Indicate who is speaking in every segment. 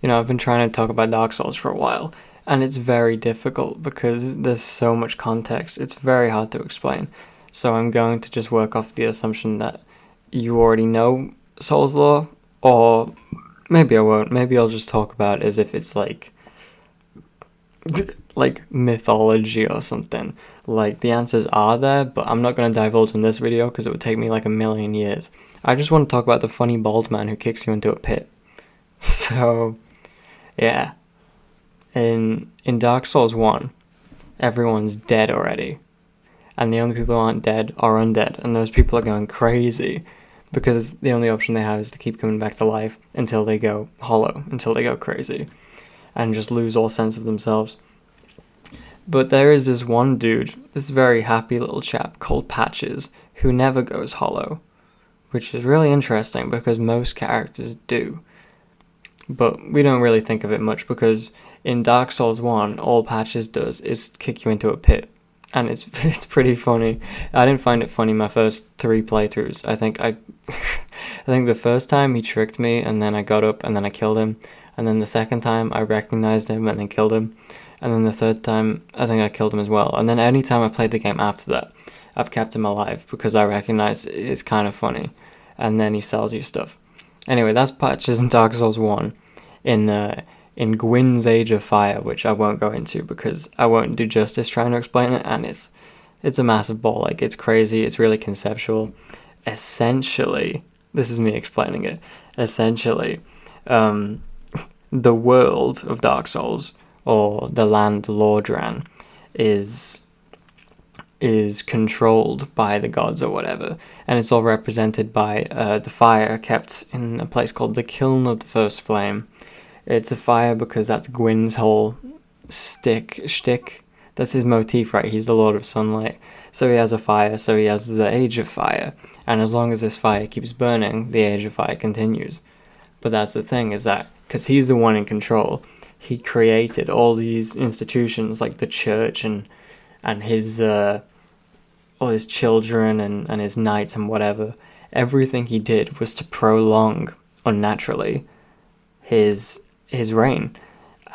Speaker 1: I've been trying to talk about Dark Souls for a while, and it's very difficult because there's so much context. It's very hard to explain. So I'm going to just work off the assumption that you already know Souls lore, or maybe I won't. Maybe I'll just talk about it as if it's like mythology or something. Like the answers are there, but I'm not going to divulge in this video because it would take me like a million years. I just want to talk about the funny bald man who kicks you into a pit. So, yeah. In Dark Souls 1, everyone's dead already. And the only people who aren't dead are undead. And those people are going crazy because the only option they have is to keep coming back to life until they go hollow, until they go crazy, and just lose all sense of themselves. But there is this one dude, this very happy little chap called Patches, who never goes hollow, which is really interesting because most characters do. But we don't really think of it much because in Dark Souls 1, all Patches does is kick you into a pit. And it's pretty funny. I didn't find it funny my first 3 playthroughs. I think the first time he tricked me and then I got up and then I killed him. And then the second time I recognized him and then killed him. And then the third time I think I killed him as well. And then any time I played the game after that, I've kept him alive because I recognize it's kind of funny. And then he sells you stuff. Anyway, that's Patches in Dark Souls 1 in Gwyn's Age of Fire, which I won't go into because I won't do justice trying to explain it, and it's a massive ball. Like, it's crazy, it's really conceptual. Essentially, this is me explaining it. Essentially, the world of Dark Souls, or the land Lordran, is controlled by the gods or whatever, and it's all represented by the fire kept in a place called the Kiln of the First Flame. It's a fire because that's Gwyn's whole shtick. That's his motif, right? He's the Lord of Sunlight. So he has a fire, so he has the Age of Fire. And as long as this fire keeps burning, the Age of Fire continues. But that's the thing, is that because he's the one in control, he created all these institutions like the church and his all his children and his knights and whatever. Everything he did was to prolong unnaturally his reign,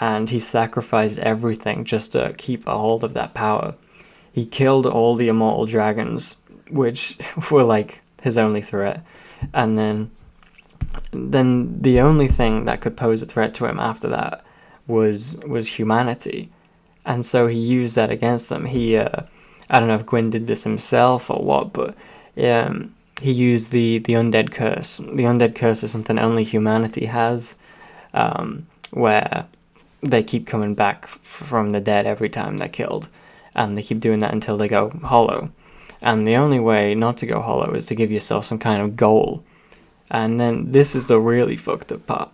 Speaker 1: and he sacrificed everything just to keep a hold of that power. He killed all the immortal dragons, which were like his only threat, and then the only thing that could pose a threat to him after that was humanity, and so he used that against them. I don't know if Gwyn did this himself or what, but he used the undead curse. The undead curse is something only humanity has, where they keep coming back from the dead every time they're killed, and they keep doing that until they go hollow. And the only way not to go hollow is to give yourself some kind of goal. And then this is the really fucked up part,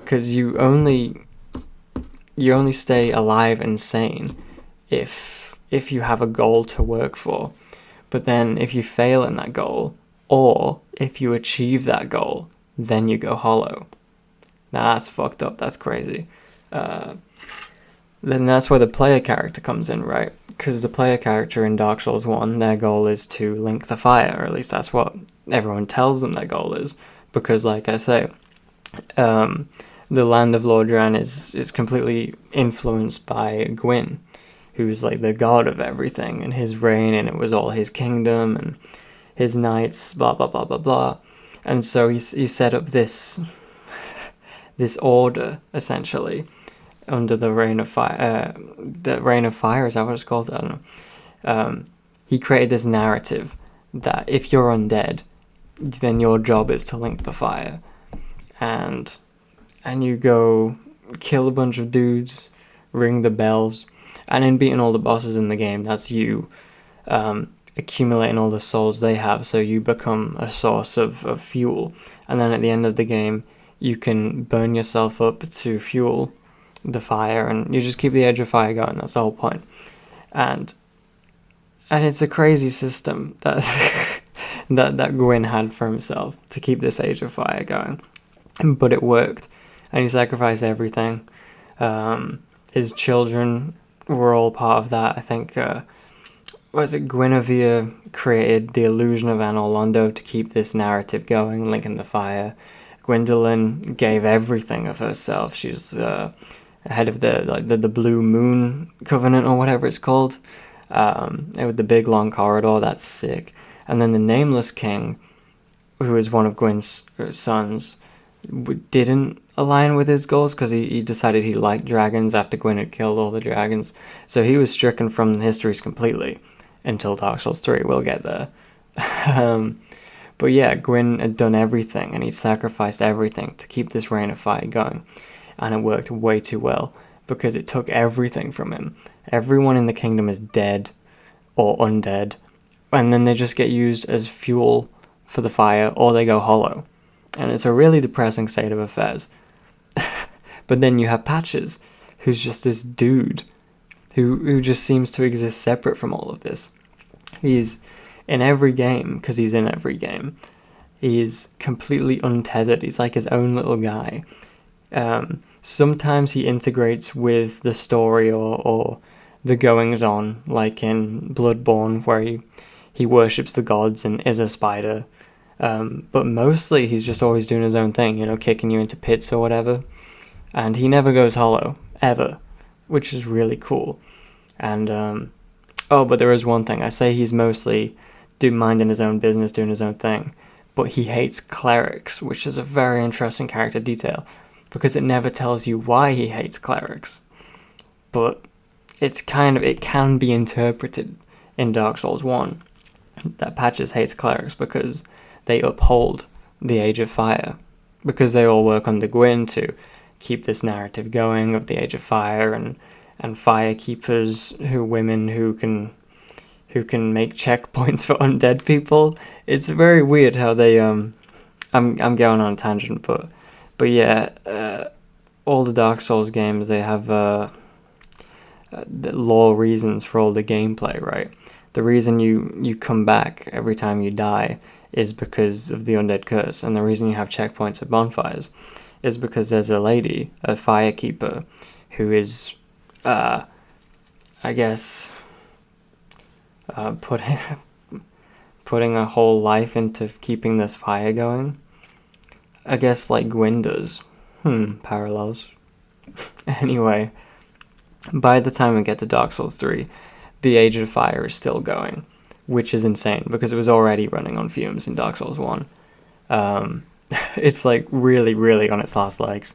Speaker 1: because you only stay alive and sane if you have a goal to work for. But then if you fail in that goal, or if you achieve that goal, then you go hollow. Now that's fucked up, that's crazy. Then that's where the player character comes in, right? Because the player character in Dark Souls 1, their goal is to link the fire, or at least that's what everyone tells them their goal is. Because, like I say, the land of Lordran is completely influenced by Gwyn, who's like the god of everything, and his reign, and it was all his kingdom, and his knights, blah, blah, blah, blah, blah. And so he set up this order, essentially, under the Reign of Fire. The Reign of Fire, is that what it's called? I don't know. He created this narrative that if you're undead, then your job is to link the fire. And you go kill a bunch of dudes, ring the bells, and in beating all the bosses in the game, that's you accumulating all the souls they have, so you become a source of fuel. And then at the end of the game, you can burn yourself up to fuel the fire, and you just keep the Edge of Fire going. That's the whole point. And it's a crazy system that that Gwyn had for himself to keep this Age of Fire going. But it worked, and he sacrificed everything. His children were all part of that. I think, Guinevere created the illusion of Anor Londo to keep this narrative going, linking the fire. Gwendolyn gave everything of herself. She's head of the Blue Moon Covenant or whatever it's called. With the big long corridor, that's sick. And then the Nameless King, who is one of Gwyn's sons, didn't align with his goals because he decided he liked dragons after Gwyn had killed all the dragons. So he was stricken from the histories completely until Dark Souls 3. We'll get there. But yeah, Gwyn had done everything, and he'd sacrificed everything to keep this Reign of Fire going. And it worked way too well, because it took everything from him. Everyone in the kingdom is dead or undead, and then they just get used as fuel for the fire, or they go hollow. And it's a really depressing state of affairs. But then you have Patches, who's just this dude who just seems to exist separate from all of this. He's in every game, because he's in every game. He's completely untethered. He's like his own little guy. Sometimes he integrates with the story or the goings-on, like in Bloodborne, where he worships the gods and is a spider. But mostly he's just always doing his own thing, kicking you into pits or whatever. And he never goes hollow, ever, which is really cool. And, but there is one thing. I say he's mostly minding his own business, doing his own thing. But he hates clerics, which is a very interesting character detail, because it never tells you why he hates clerics. But it can be interpreted in Dark Souls 1 that Patches hates clerics because they uphold the Age of Fire, because they all work under Gwyn to keep this narrative going of the Age of Fire, and fire keepers women who can make checkpoints for undead people. It's very weird how they I'm going on a tangent, but yeah, all the Dark Souls games, they have the lore reasons for all the gameplay, right? The reason you come back every time you die is because of the undead curse, and the reason you have checkpoints at bonfires is because there's a lady, a firekeeper, who is, I guess, putting a whole life into keeping this fire going. I guess like Gwyn does. Parallels. Anyway, by the time we get to Dark Souls 3, the Age of Fire is still going, which is insane because it was already running on fumes in Dark Souls 1. It's like really, really on its last legs.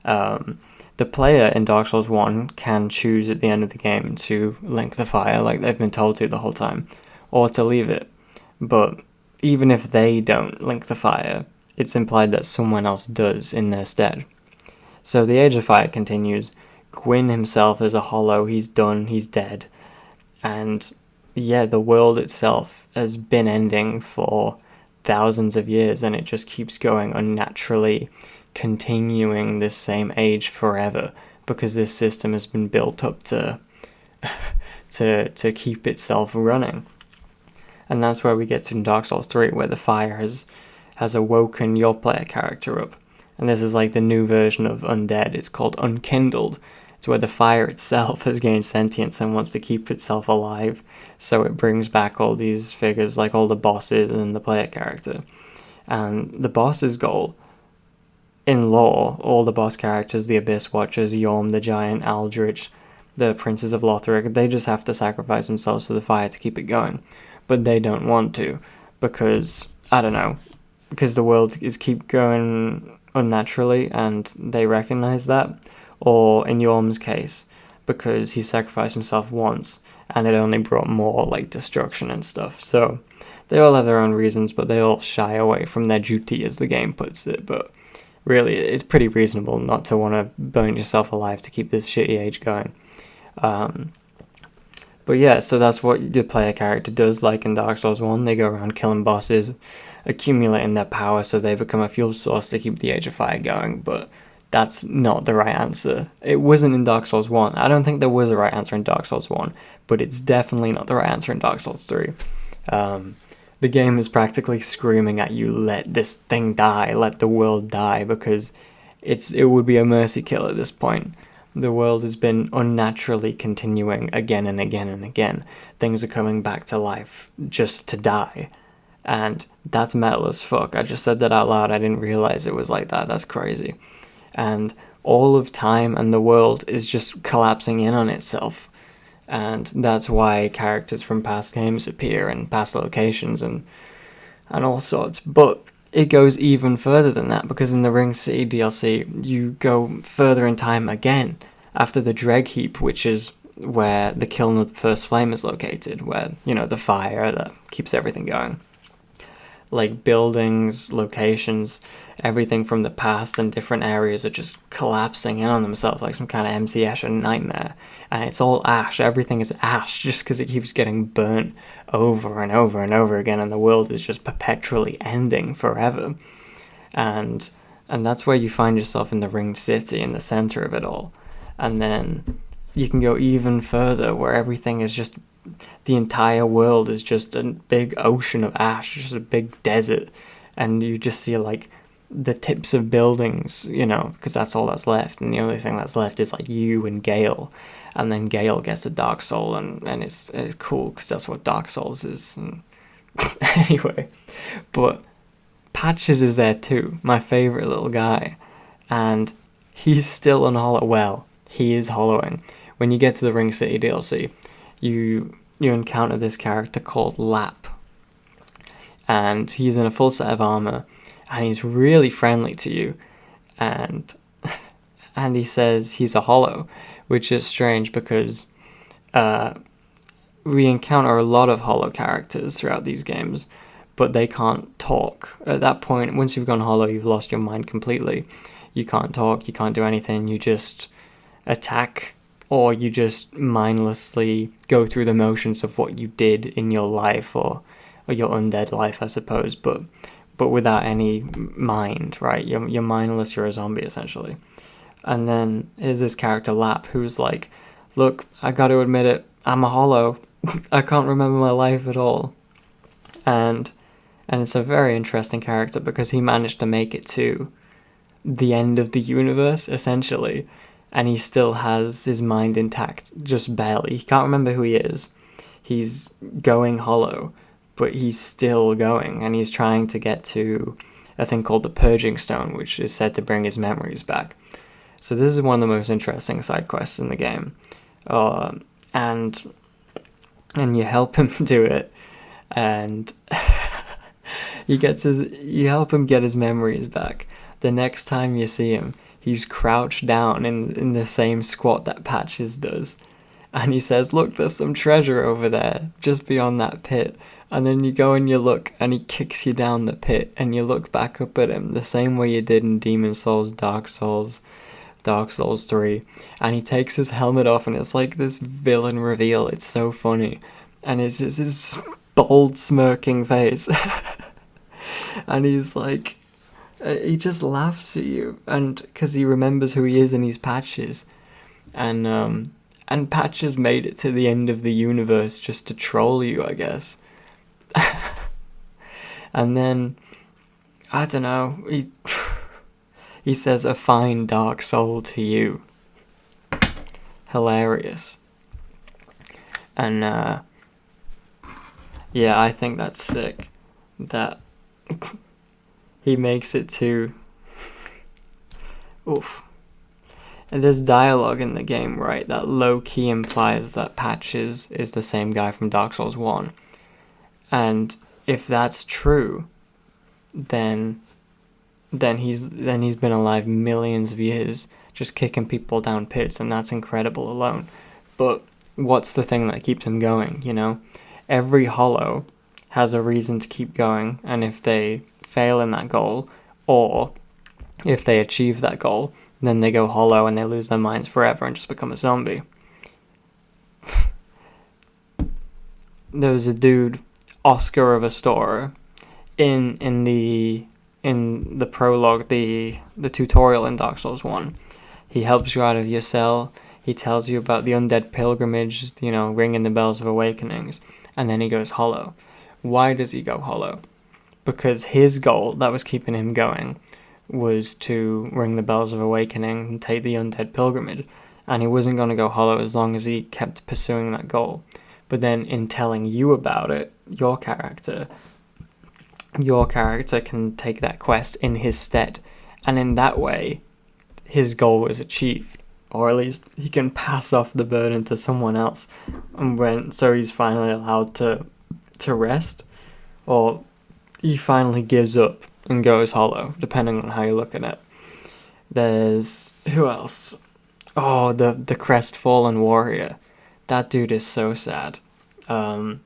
Speaker 1: The player in Dark Souls 1 can choose at the end of the game to link the fire like they've been told to the whole time, or to leave it. But even if they don't link the fire, it's implied that someone else does in their stead. So the Age of Fire continues. Gwyn himself is a hollow. He's done. He's dead. And yeah, the world itself has been ending for thousands of years, and it just keeps going unnaturally, continuing this same age forever, because this system has been built up to keep itself running. And that's where we get to in Dark Souls 3, where the fire has awoken your player character up. And this is like the new version of Undead. It's called Unkindled. It's where the fire itself has gained sentience and wants to keep itself alive. So it brings back all these figures, like all the bosses and the player character. And the boss's goal, in lore, all the boss characters, the Abyss Watchers, Yhorm the Giant, Aldrich, the Princes of Lothric, they just have to sacrifice themselves to the fire to keep it going. But they don't want to, because, I don't know, because the world is keep going unnaturally, and they recognize that. Or in Yhorm's case, because he sacrificed himself once, and it only brought more, like, destruction and stuff. So they all have their own reasons, but they all shy away from their duty, as the game puts it. But really, it's pretty reasonable not to want to burn yourself alive to keep this shitty age going. But yeah, so that's what the player character does, like in Dark Souls 1. They go around killing bosses, accumulating their power so they become a fuel source to keep the Age of Fire going, but that's not the right answer. It wasn't in Dark Souls 1. I don't think there was a right answer in Dark Souls 1, but it's definitely not the right answer in Dark Souls 3. The game is practically screaming at you, let this thing die, let the world die, because it would be a mercy kill at this point. The world has been unnaturally continuing again and again and again. Things are coming back to life just to die. And That's metal as fuck. I just said that out loud. I didn't realize it was like that. That's crazy. And all of time and the world is just collapsing in on itself. And that's why characters from past games appear in past locations and all sorts. But it goes even further than that, because in the Ring City DLC, you go further in time again after the Dreg Heap, which is where the Kiln of the First Flame is located, where, the fire that keeps everything going. Like, buildings, locations, everything from the past and different areas are just collapsing in on themselves like some kind of MC Escher nightmare. And it's all ash. Everything is ash just because it keeps getting burnt over and over and over again, and the world is just perpetually ending forever. And that's where you find yourself in the Ringed City, in the center of it all. And then you can go even further, where everything is just... the entire world is just a big ocean of ash, just a big desert, and you just see like the tips of buildings, because that's all that's left, and the only thing that's left is like you and Gale, and then Gale gets a Dark Soul, and it's cool because that's what Dark Souls is. And anyway, but Patches is there too, my favorite little guy, and he's still on hollow. Well, he is hollowing. When you get to the Ring City DLC, you encounter this character called Lap, and he's in a full set of armor, and he's really friendly to you, and he says he's a hollow, which is strange because we encounter a lot of hollow characters throughout these games, but they can't talk. At that point, once you've gone hollow, you've lost your mind completely. You can't talk, you can't do anything, you just attack, or you just mindlessly go through the motions of what you did in your life, or your undead life, I suppose, but without any mind, right? You're mindless, you're a zombie, essentially. And then here's this character, Lap, who's like, look, I gotta admit it, I'm a hollow. I can't remember my life at all. And it's a very interesting character, because he managed to make it to the end of the universe, essentially, and he still has his mind intact, just barely. He can't remember who he is. He's going hollow, but he's still going, and he's trying to get to a thing called the Purging Stone, which is said to bring his memories back. So this is one of the most interesting side quests in the game. And you help him do it, and you help him get his memories back. The next time you see him, he's crouched down in the same squat that Patches does. And he says, look, there's some treasure over there, just beyond that pit. And then you go and you look, and he kicks you down the pit, and you look back up at him, the same way you did in Demon Souls, Dark Souls 3. And he takes his helmet off, and it's like this villain reveal. It's so funny. And it's just his bold, smirking face. And he's like... he just laughs at you, and because he remembers who he is, and he's Patches, and Patches made it to the end of the universe just to troll you, I guess. And then, I don't know, he says a fine dark soul to you. Hilarious. And yeah, I think that's sick. That he makes it to... Oof. And there's dialogue in the game, right, that low-key implies that Patches is the same guy from Dark Souls 1. And if that's true, then he's been alive millions of years, just kicking people down pits, and that's incredible alone. But what's the thing that keeps him going, you know? Every hollow has a reason to keep going, and if they fail in that goal, or if they achieve that goal, then they go hollow and they lose their minds forever and just become a zombie. There was a dude, Oscar of Astora, in the prologue, the tutorial in Dark Souls 1. He helps you out of your cell. He tells you about the undead pilgrimage, you know, ringing the bells of awakenings, and then he goes hollow. Why does he go hollow? Because his goal that was keeping him going was to ring the bells of awakening and take the undead pilgrimage, and he wasn't going to go hollow as long as he kept pursuing that goal. But then in telling you about it, your character, your character can take that quest in his stead, and in that way, his goal is achieved, or at least he can pass off the burden to someone else, and so he's finally allowed to rest, or he finally gives up and goes hollow, depending on how you look at it. There's who else? Oh, the crestfallen warrior. That dude is so sad. You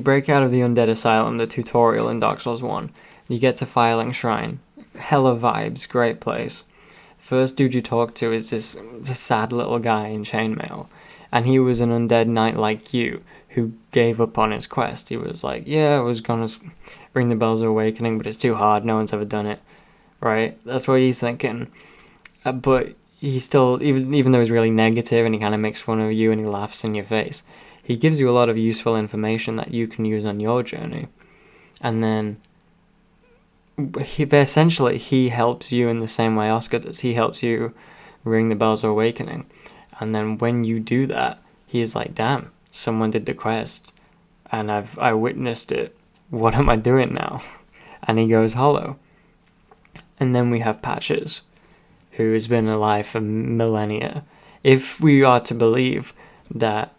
Speaker 1: break out of the undead asylum, the tutorial in Dark Souls 1. You get to Filing Shrine. Hella vibes, great place. First dude you talk to is this sad little guy in chainmail, and he was an undead knight like you who gave up on his quest. He was like, yeah, I was gonna ring the bells of awakening, but it's too hard, no one's ever done it, right? That's what he's thinking. But he still, even though he's really negative and he kind of makes fun of you and he laughs in your face, he gives you a lot of useful information that you can use on your journey. And then he helps you in the same way Oscar does. He helps you ring the bells of awakening. And then when you do that, he's like, damn, someone did the quest and I witnessed it. What am I doing now? And he goes hollow. And then we have Patches, who has been alive for millennia. If we are to believe that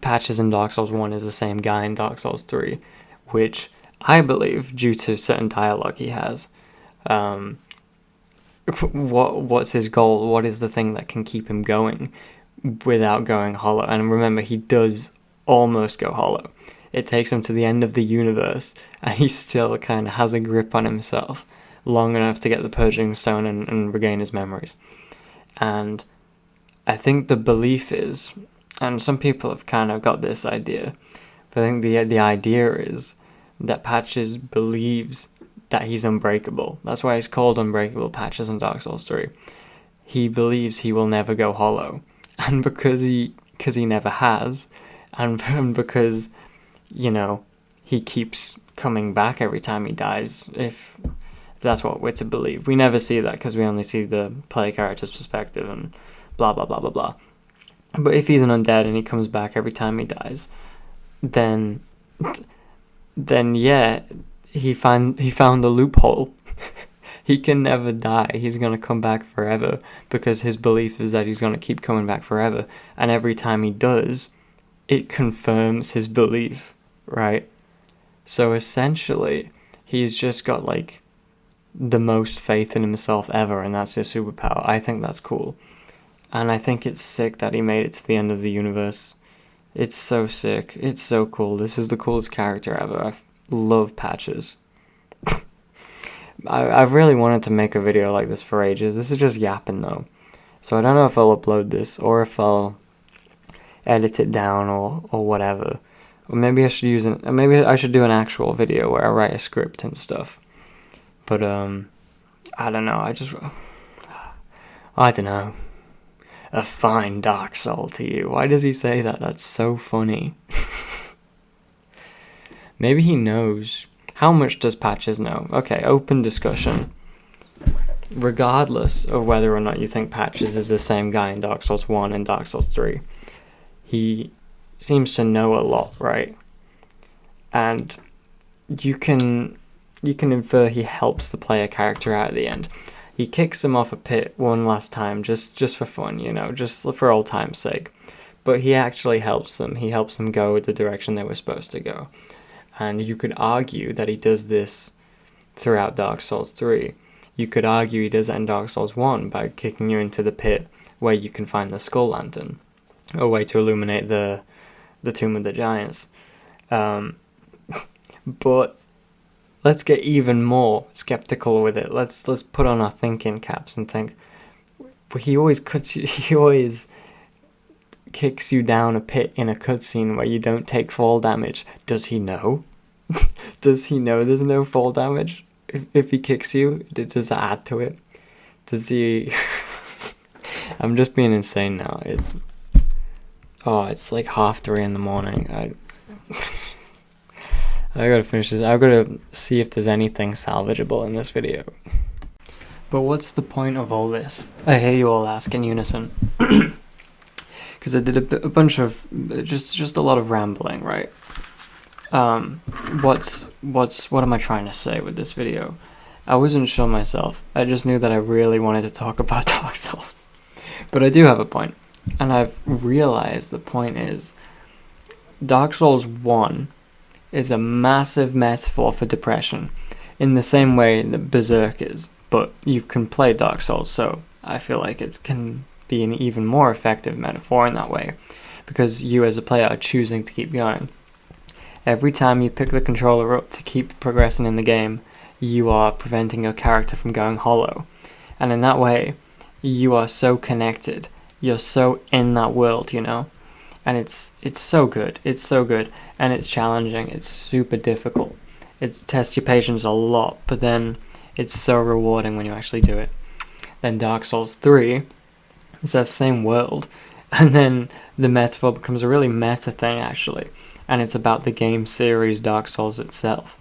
Speaker 1: Patches in Dark Souls 1 is the same guy in Dark Souls 3, which I believe, due to certain dialogue he has, what's his goal? What is the thing that can keep him going without going hollow? And remember, he does almost go hollow. It takes him to the end of the universe, and he still kind of has a grip on himself long enough to get the Purging Stone and regain his memories. And I think the belief is, and some people have kind of got this idea, but I think the idea is that Patches believes that he's unbreakable. That's why he's called Unbreakable Patches in Dark Souls 3. He believes he will never go hollow. And because he never has, and because, he keeps coming back every time he dies, if that's what we're to believe. We never see that because we only see the player character's perspective and blah, blah, blah, blah, blah. But if he's an undead and he comes back every time he dies, then yeah, he found the loophole. He can never die. He's going to come back forever because his belief is that he's going to keep coming back forever. And every time he does, it confirms his belief, right? So essentially, he's just got the most faith in himself ever, and that's his superpower. I think that's cool. And I think it's sick that he made it to the end of the universe. It's so sick. It's so cool. This is the coolest character ever. I love Patches. I've really wanted to make a video like this for ages. This is just yapping though. So I don't know if I'll upload this or if I'll edit it down or whatever. Or maybe I should do an actual video where I write a script and stuff. But I don't know. I don't know. A fine dark soul to you. Why does he say that? That's so funny. Maybe he knows. How much does Patches know? Okay, open discussion. Regardless of whether or not you think Patches is the same guy in Dark Souls 1 and Dark Souls 3, he seems to know a lot, right? And you can infer he helps the player character out at the end. He kicks them off a pit one last time, just for fun, just for old time's sake. But he actually helps them. He helps them go the direction they were supposed to go. And you could argue that he does this throughout Dark Souls 3. You could argue he does that in Dark Souls 1 by kicking you into the pit where you can find the Skull Lantern, a way to illuminate the Tomb of the Giants. But let's get even more skeptical with it. Let's put on our thinking caps and think. He always kicks you down a pit in a cutscene where you don't take fall damage. Does he know? Does he know there's no fall damage if he kicks you? Does that add to it? Does he? I'm just being insane now. It's like 3:30 in the morning. I gotta finish this. I've gotta see if there's anything salvageable in this video. But what's the point of all this? I hear you all ask in unison. Because I did a bunch of, just a lot of rambling, right? What am I trying to say with this video? I wasn't sure myself. I just knew that I really wanted to talk about Dark Souls. But I do have a point, and I've realized the point is Dark Souls 1 is a massive metaphor for depression, in the same way that Berserk is, but you can play Dark Souls, so I feel like it can be an even more effective metaphor in that way, because you as a player are choosing to keep going. Every time you pick the controller up to keep progressing in the game, you are preventing your character from going hollow, and in that way, you are so connected, you're so in that world, you know? And it's so good, and it's challenging, it's super difficult. It tests your patience a lot, but then it's so rewarding when you actually do it. Then Dark Souls 3 is that same world, and then the metaphor becomes a really meta thing actually, and it's about the game series Dark Souls itself.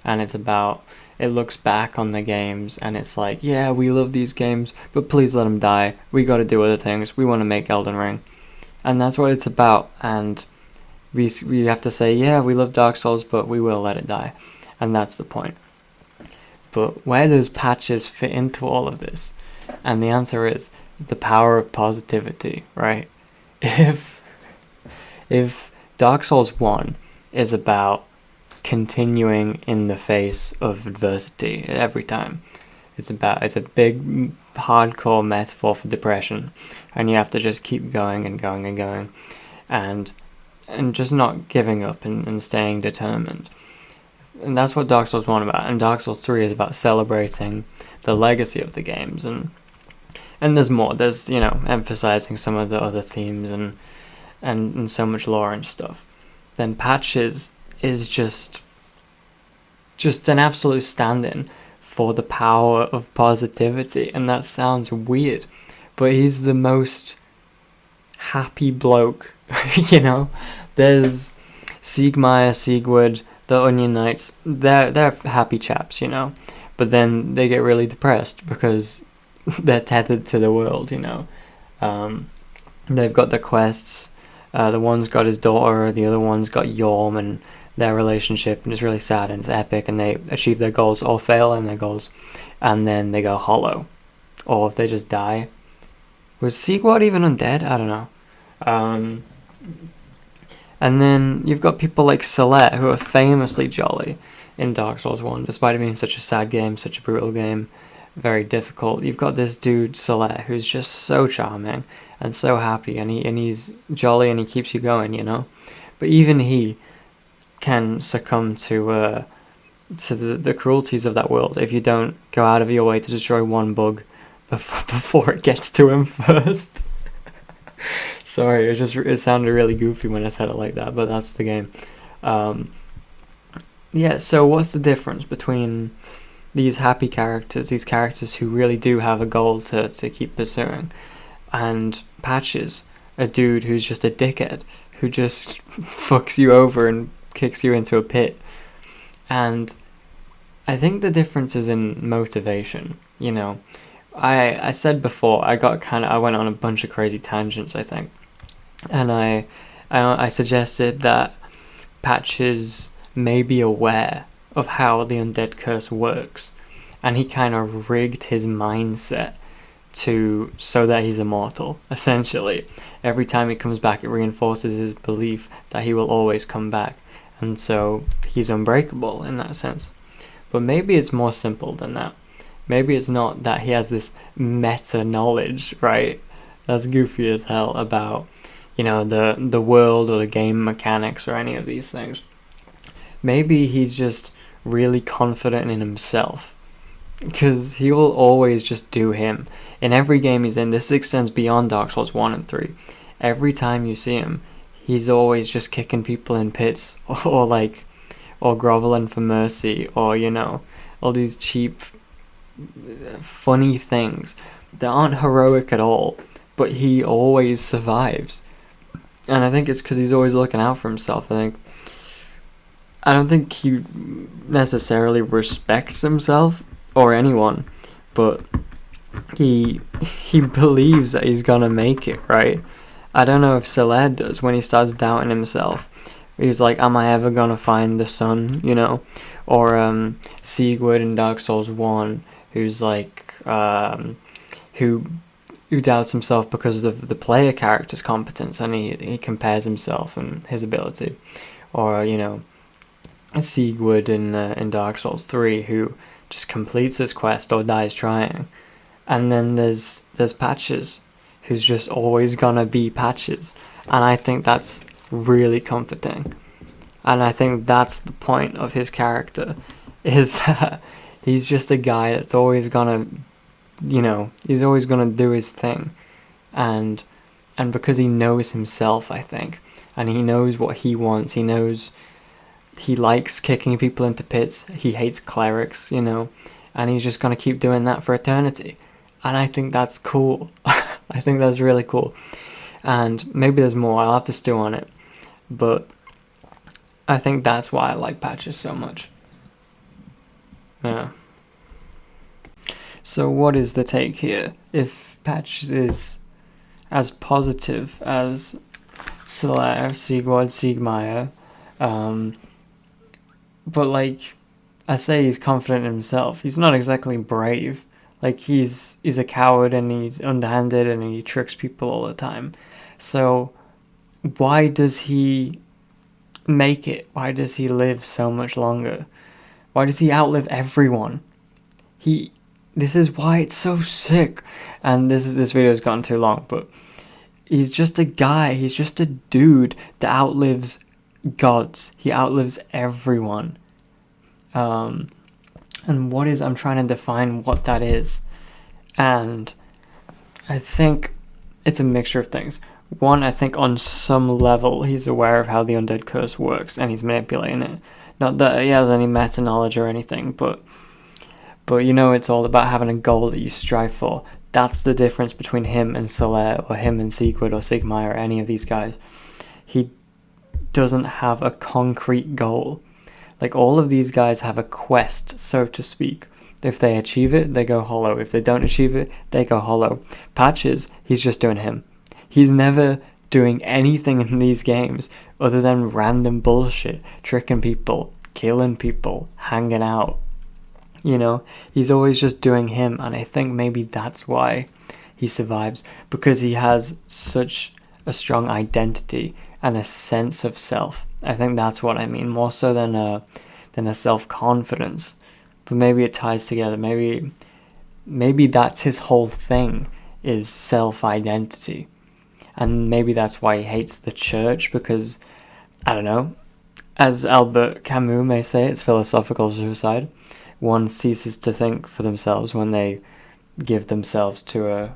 Speaker 1: And it looks back on the games, and it's like, yeah, we love these games, but please let them die. We gotta do other things. We want to make Elden Ring. And that's what it's about, and we have to say, yeah, we love Dark Souls, but we will let it die. And that's the point. But where does patches fit into all of this? And the answer is the power of positivity, right? If Dark Souls 1 is about continuing in the face of adversity every time, it's a big hardcore metaphor for depression, and you have to just keep going and going and going, and just not giving up and staying determined. And that's what Dark Souls 1 about, and Dark Souls 3 is about celebrating the legacy of the games, and there's more. There's, you know, emphasizing some of the other themes and so much lore and stuff. Then Patches is just an absolute stand-in for the power of positivity, and that sounds weird, but he's the most happy bloke, you know? There's Siegmeyer, Siegward, the Onion Knights, they're happy chaps, you know? But then they get really depressed because they're tethered to the world, you know? They've got the quests, the one's got his daughter, the other one's got Yorm, and their relationship, and it's really sad and it's epic, and they achieve their goals or fail in their goals, and then they go hollow, or they just die. Was Siegward even undead? I don't know. And then you've got people like Celeste, who are famously jolly in Dark Souls 1, despite it being such a sad game, such a brutal game, very difficult. You've got this dude Celeste, who's just so charming and so happy, and he's jolly, and he keeps you going, you know. But even he can succumb to the cruelties of that world if you don't go out of your way to destroy one bug before it gets to him first. Sorry, it sounded really goofy when I said it like that, but that's the game. Yeah, so what's the difference between these happy characters, these characters who really do have a goal to keep pursuing, and Patches, a dude who's just a dickhead, who just fucks you over and kicks you into a pit? And I think the difference is in motivation, you know. I said before, I went on a bunch of crazy tangents, I think, and I suggested that Patches may be aware of how the undead curse works, and he kind of rigged his mindset so that he's immortal, essentially. Every time he comes back, it reinforces his belief that he will always come back, and so he's unbreakable in that sense. But maybe it's more simple than that. Maybe it's not that he has this meta knowledge, right? That's goofy as hell about, you know, the world or the game mechanics or any of these things. Maybe he's just really confident in himself, because he will always just do him. In every game he's in, this extends beyond Dark Souls 1 and 3. Every time you see him, he's always just kicking people in pits, or groveling for mercy, or, you know, all these cheap, funny things that aren't heroic at all, but he always survives. And I think it's because he's always looking out for himself. I don't think he necessarily respects himself or anyone, but he believes that he's gonna make it, right? I don't know if Celeste does when he starts doubting himself, He's like, am I ever gonna find the sun, you know? Or Sigurd in Dark Souls 1, who's like, who doubts himself because of the player character's competence, and he compares himself and his ability. Or, you know, Sigurd in Dark Souls 3, who just completes his quest or dies trying. And then there's Patches, who's just always gonna be Patches. And I think that's really comforting. And I think that's the point of his character, is that he's just a guy that's always gonna, you know, he's always gonna do his thing. And because he knows himself, I think, and he knows what he wants, he knows he likes kicking people into pits, he hates clerics, you know, and he's just gonna keep doing that for eternity. And I think that's cool. I think that's really cool. And maybe there's more, I'll have to stew on it. But I think that's why I like Patches so much. Yeah. So what is the take here? If Patches is as positive as Sigurd Siegmeyer, but like I say, he's confident in himself. He's not exactly brave. Like he's a coward, and he's underhanded, and he tricks people all the time. So why does he make it? Why does he live so much longer? Why does he outlive everyone? This is why it's so sick. And this video's gone too long, but he's just a guy, he's just a dude that outlives gods. He outlives everyone. And I'm trying to define what that is. And I think it's a mixture of things. One, I think on some level he's aware of how the undead curse works, and he's manipulating it. Not that he has any meta knowledge or anything, but you know, it's all about having a goal that you strive for. That's the difference between him and Soler, or him and Sigurd, or Siegmeyer, or any of these guys. He doesn't have a concrete goal. Like, all of these guys have a quest, so to speak. If they achieve it, they go hollow. If they don't achieve it, they go hollow. Patches, he's just doing him. He's never doing anything in these games other than random bullshit, tricking people, killing people, hanging out. You know, he's always just doing him, and I think maybe that's why he survives, because he has such a strong identity and a sense of self. I think that's what I mean, more so than a self-confidence. But maybe it ties together. Maybe that's his whole thing, is self-identity. And maybe that's why he hates the church, because, I don't know, as Albert Camus may say, it's philosophical suicide. One ceases to think for themselves when they give themselves to a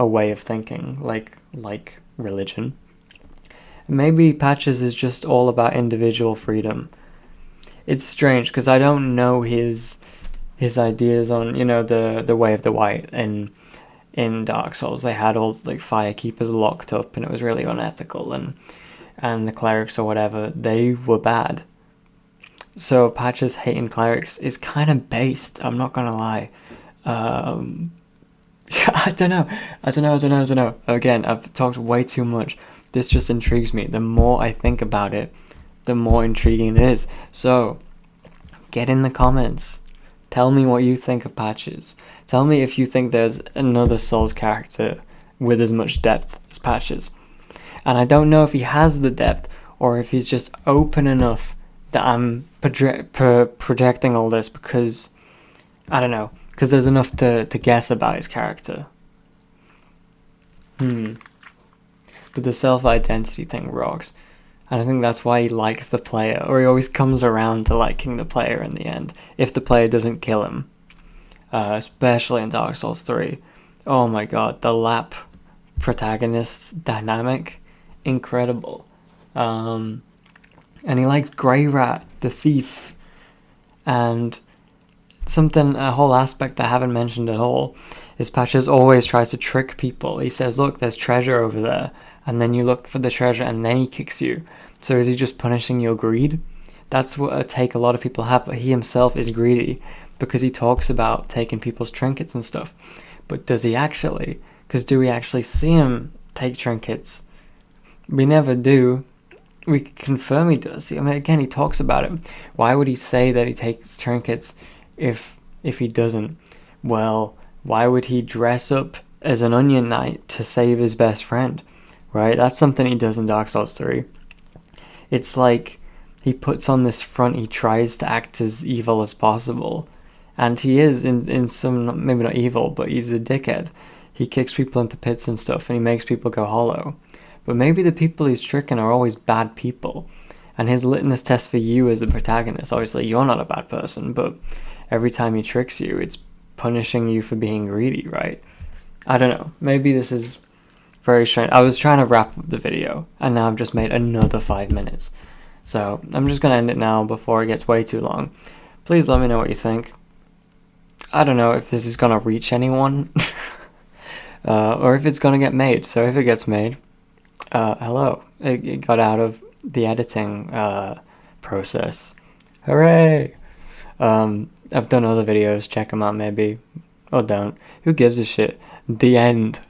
Speaker 1: way of thinking, like religion. Maybe Patches is just all about individual freedom. It's strange, because I don't know his ideas on, the way of the white. And in Dark Souls, they had all like firekeepers locked up, and it was really unethical, and the clerics or whatever, they were bad. So Patches hating clerics is kind of based, I'm not gonna lie. I don't know. Again, I've talked way too much. This just intrigues me. The more I think about it, the more intriguing it is. So, get in the comments. Tell me what you think of Patches. Tell me if you think there's another Souls character with as much depth as Patches. And I don't know if he has the depth, or if he's just open enough that I'm projecting all this, because, I don't know, because there's enough to guess about his character. But the self-identity thing rocks. And I think that's why he likes the player, or he always comes around to liking the player in the end, if the player doesn't kill him. Especially in Dark Souls 3. Oh my god, the lap protagonist dynamic, incredible. And he likes Grey Rat, the thief. And a whole aspect I haven't mentioned at all, is Patches always tries to trick people. He says, look, there's treasure over there. And then you look for the treasure, and then he kicks you. So is he just punishing your greed? That's what a take a lot of people have, but he himself is greedy, because he talks about taking people's trinkets and stuff. But does he actually? Because do we actually see him take trinkets? We never do. we confirm he does. I mean, again, he talks about it. Why would he say that he takes trinkets if he doesn't? Well, why would he dress up as an onion knight to save his best friend? Right? That's something he does in Dark Souls 3. It's like he puts on this front, he tries to act as evil as possible. And he is, in some, maybe not evil, but he's a dickhead. He kicks people into pits and stuff, and he makes people go hollow. But maybe the people he's tricking are always bad people. And his litmus test for you as the protagonist, obviously you're not a bad person, but every time he tricks you, it's punishing you for being greedy, right? I don't know. Maybe this is very strange. I was trying to wrap up the video, and now I've just made another 5 minutes. So I'm just going to end it now before it gets way too long. Please let me know what you think. I don't know if this is going to reach anyone, or if it's going to get made. So if it gets made, hello. It got out of the editing process. Hooray! I've done other videos. Check them out maybe. Or don't. Who gives a shit? The end.